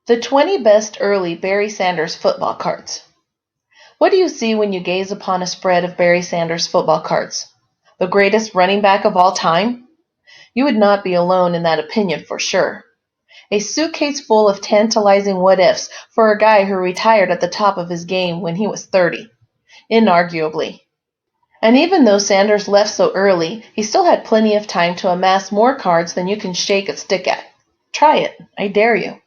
The 20 best early Barry Sanders football cards. What do you see when you gaze upon a spread of Barry Sanders football cards? The greatest running back of all time? You would not be alone in that opinion for sure. A suitcase full of tantalizing what-ifs for a guy who retired at the top of his game when he was 30. Inarguably. And even though Sanders left so early, he still had plenty of time to amass more cards than you can shake a stick at. Try it. I dare you.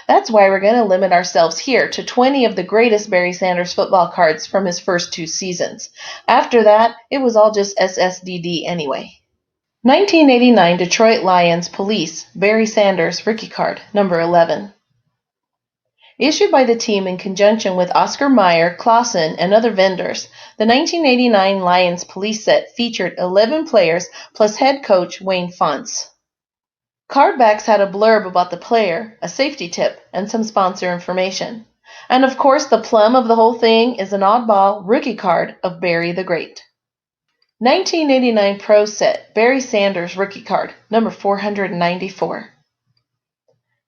That's why we're going to limit ourselves here to 20 of the greatest Barry Sanders football cards from his first 2 seasons. After that, it was all just SSDD anyway. 1989 Detroit Lions Police Barry Sanders Rookie Card, number 11. Issued by the team in conjunction with Oscar Mayer, Clausen, and other vendors, the 1989 Lions Police set featured 11 players plus head coach Wayne Fontes. Card backs had a blurb about the player, a safety tip, and some sponsor information. And of course, the plum of the whole thing is an oddball rookie card of Barry the Great. 1989 Pro Set Barry Sanders Rookie Card, number 494.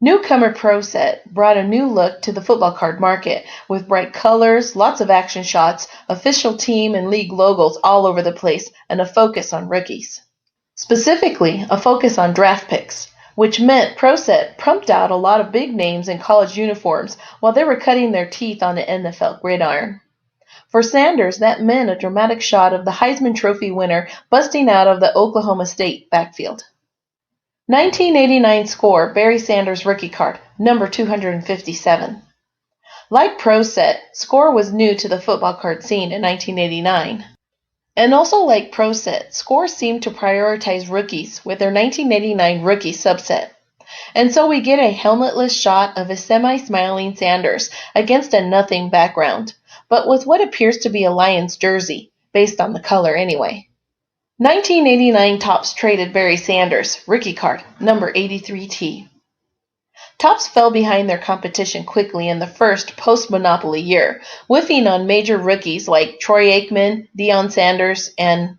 Newcomer Pro Set brought a new look to the football card market with bright colors, lots of action shots, official team and league logos all over the place, and a focus on rookies. Specifically, a focus on draft picks, which meant Pro Set pumped out a lot of big names in college uniforms while they were cutting their teeth on the NFL gridiron. For Sanders, that meant a dramatic shot of the Heisman Trophy winner busting out of the Oklahoma State backfield. 1989 Score Barry Sanders Rookie Card, number 257. Like Pro Set, Score was new to the football card scene in 1989. And also like Pro Set, Score seemed to prioritize rookies with their 1989 rookie subset. And so we get a helmetless shot of a semi-smiling Sanders against a nothing background, but with what appears to be a Lions jersey, based on the color anyway. 1989 Topps traded Barry Sanders, rookie card, number 83T. Topps fell behind their competition quickly in the first post-Monopoly year, whiffing on major rookies like Troy Aikman, Deion Sanders, and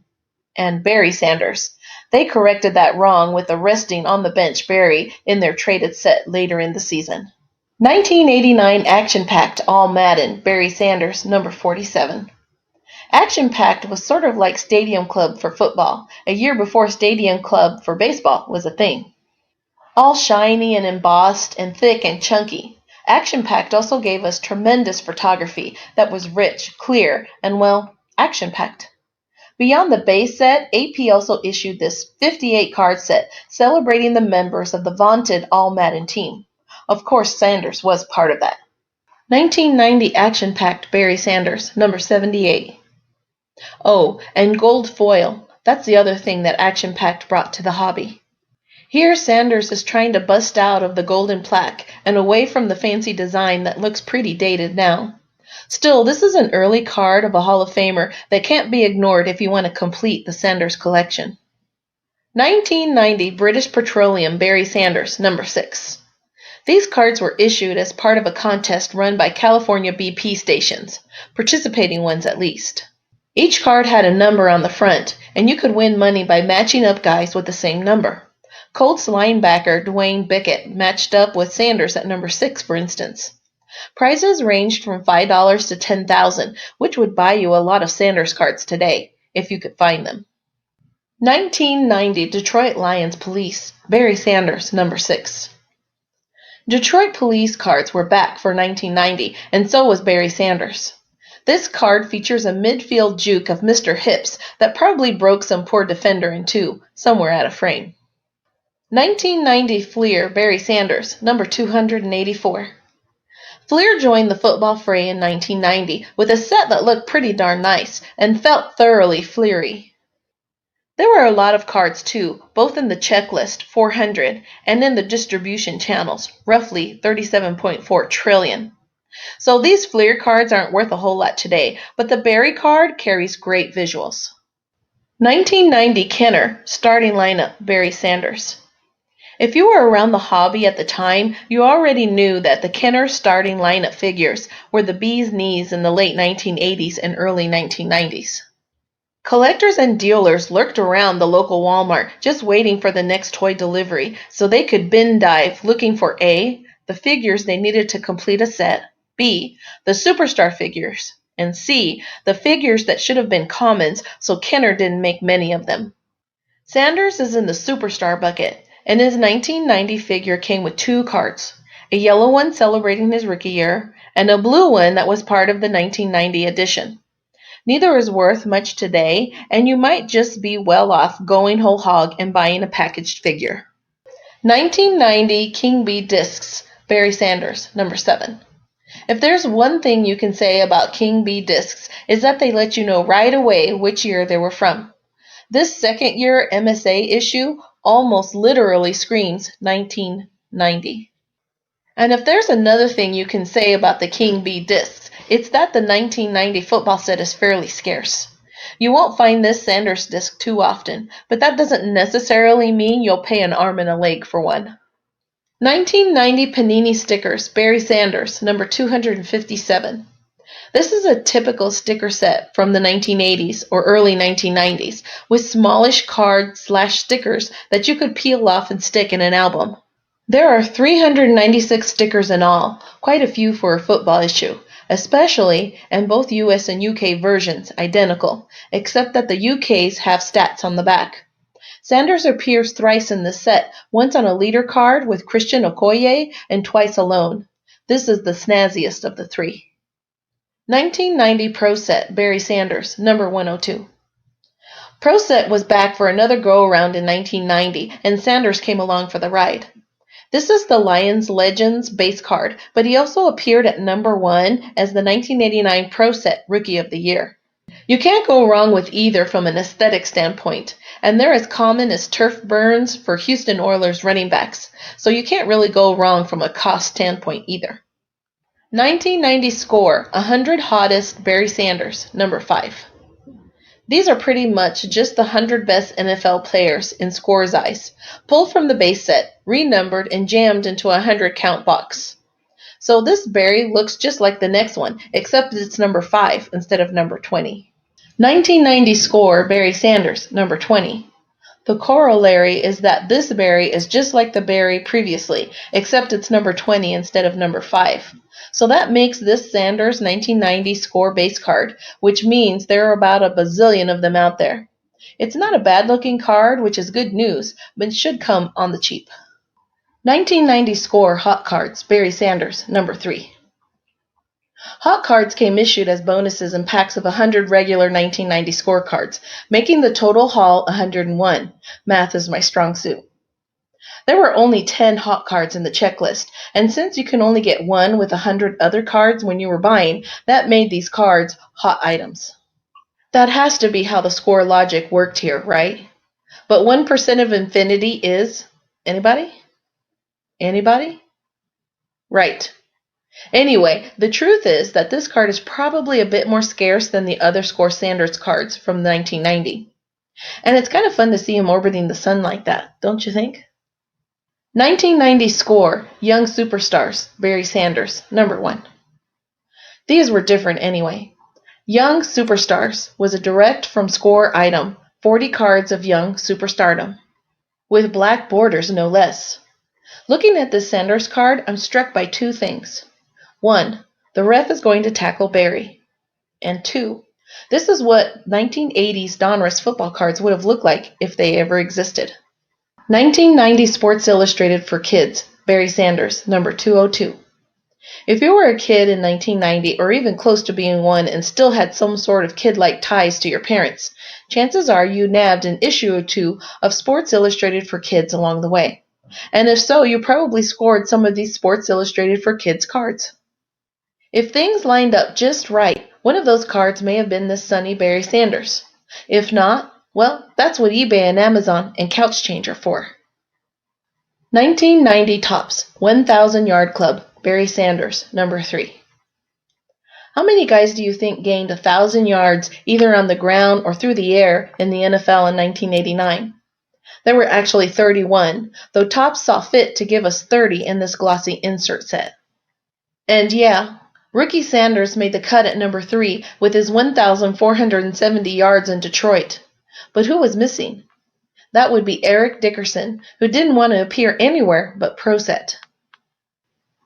Barry Sanders. They corrected that wrong with the resting on the bench Barry in their traded set later in the season. 1989 Action-Packed All Madden Barry Sanders, number 47. Action-Packed was sort of like Stadium Club for football, a year before Stadium Club for baseball was a thing. All shiny and embossed and thick and chunky. Action-Packed also gave us tremendous photography that was rich, clear, and, well, action-packed. Beyond the base set, AP also issued this 58-card set celebrating the members of the vaunted All-Madden team. Of course, Sanders was part of that. 1990 Action-Packed Barry Sanders, number 78. Oh, and gold foil. That's the other thing that Action-Packed brought to the hobby. Here Sanders is trying to bust out of the golden plaque and away from the fancy design that looks pretty dated now. Still, this is an early card of a Hall of Famer that can't be ignored if you want to complete the Sanders collection. 1990 British Petroleum Barry Sanders, number 6. These cards were issued as part of a contest run by California BP stations, participating ones at least. Each card had a number on the front, and you could win money by matching up guys with the same number. Colts linebacker Dwayne Bickett matched up with Sanders at number 6, for instance. Prizes ranged from $5 to $10,000, which would buy you a lot of Sanders cards today, if you could find them. 1990 Detroit Lions Police Barry Sanders, number 6. Detroit Police cards were back for 1990, and so was Barry Sanders. This card features a midfield juke of Mr. Hips that probably broke some poor defender in two, somewhere out of frame. 1990 Fleer Barry Sanders, number 284. Fleer joined the football fray in 1990 with a set that looked pretty darn nice and felt thoroughly Fleery. There were a lot of cards too, both in the checklist, 400, and in the distribution channels, roughly 37.4 trillion. So these Fleer cards aren't worth a whole lot today, but the Barry card carries great visuals. 1990 Kenner Starting Lineup Barry Sanders. If you were around the hobby at the time, you already knew that the Kenner starting lineup figures were the bee's knees in the late 1980s and early 1990s. Collectors and dealers lurked around the local Walmart just waiting for the next toy delivery so they could bin dive looking for A, the figures they needed to complete a set, B, the superstar figures, and C, the figures that should have been commons so Kenner didn't make many of them. Sanders is in the superstar bucket, and his 1990 figure came with 2 cards, a yellow one celebrating his rookie year, and a blue one that was part of the 1990 edition. Neither is worth much today, and you might just be well off going whole hog and buying a packaged figure. 1990 King Bee Discs, Barry Sanders, number 7. If there's one thing you can say about King Bee Discs is that they let you know right away which year they were from. This second year MSA issue almost literally screams 1990. And if there's another thing you can say about the King Bee discs, it's that the 1990 football set is fairly scarce. You won't find this Sanders disc too often, but that doesn't necessarily mean you'll pay an arm and a leg for one. 1990 Panini Stickers, Barry Sanders, number 257. This is a typical sticker set from the 1980s or early 1990s with smallish card/stickers that you could peel off and stick in an album. There are 396 stickers in all, quite a few for a football issue, especially, and both US and UK versions identical, except that the UK's have stats on the back. Sanders appears thrice in this set, once on a leader card with Christian Okoye and twice alone. This is the snazziest of the 3. 1990 Pro Set, Barry Sanders, number 102. Pro Set was back for another go-around in 1990, and Sanders came along for the ride. This is the Lions Legends base card, but he also appeared at number 1 as the 1989 Pro Set Rookie of the Year. You can't go wrong with either from an aesthetic standpoint, and they're as common as turf burns for Houston Oilers running backs, so you can't really go wrong from a cost standpoint either. 1990 Score, 100 Hottest Barry Sanders, number 5. These are pretty much just the 100 best NFL players in Score's eyes, pulled from the base set, renumbered, and jammed into a 100-count box. So this Barry looks just like the next one, except it's number 5 instead of number 20. 1990 Score, Barry Sanders, number 20. The corollary is that this Barry is just like the Barry previously, except it's number 20 instead of number 5. So that makes this Sanders 1990 Score base card, which means there are about a bazillion of them out there. It's not a bad-looking card, which is good news, but it should come on the cheap. 1990 Score Hot Cards, Barry Sanders, number 3. Hot cards came issued as bonuses in packs of 100 regular 1990 Score cards, making the total haul 101. Math is my strong suit. There were only 10 hot cards in the checklist, and since you can only get one with 100 other cards when you were buying, that made these cards hot items. That has to be how the Score logic worked here, right? But 1% of infinity is... Anybody? Anybody? Right. Anyway, the truth is that this card is probably a bit more scarce than the other Score Sanders cards from 1990. And it's kind of fun to see him orbiting the sun like that, don't you think? 1990 Score, Young Superstars, Barry Sanders, number 1. These were different anyway. Young Superstars was a direct from Score item, 40 cards of young superstardom, with black borders no less. Looking at this Sanders card, I'm struck by 2 things. 1, the ref is going to tackle Barry. And 2, this is what 1980s Donruss football cards would have looked like if they ever existed. 1990 Sports Illustrated for Kids, Barry Sanders, number 202. If you were a kid in 1990 or even close to being one and still had some sort of kid-like ties to your parents, chances are you nabbed an issue or 2 of Sports Illustrated for Kids along the way. And if so, you probably scored some of these Sports Illustrated for Kids cards. If things lined up just right, one of those cards may have been this sunny Barry Sanders. If not, well, that's what eBay and Amazon and Couch Change are for. 1990 Topps 1,000 Yard Club, Barry Sanders, number 3. How many guys do you think gained 1,000 yards either on the ground or through the air in the NFL in 1989? There were actually 31, though Topps saw fit to give us 30 in this glossy insert set. And yeah, Rookie Sanders made the cut at number 3 with his 1,470 yards in Detroit. But who was missing? That would be Eric Dickerson, who didn't want to appear anywhere but Pro Set.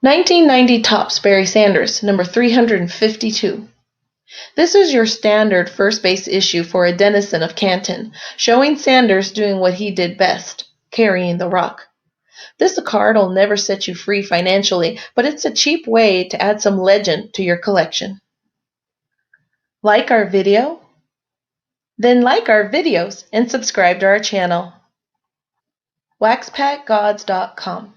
1990 Topps Barry Sanders, number 352. This is your standard first base issue for a denizen of Canton, showing Sanders doing what he did best, carrying the rock. This card'll never set you free financially, but it's a cheap way to add some legend to your collection. Like our video? Then like our videos and subscribe to our channel. waxpackgods.com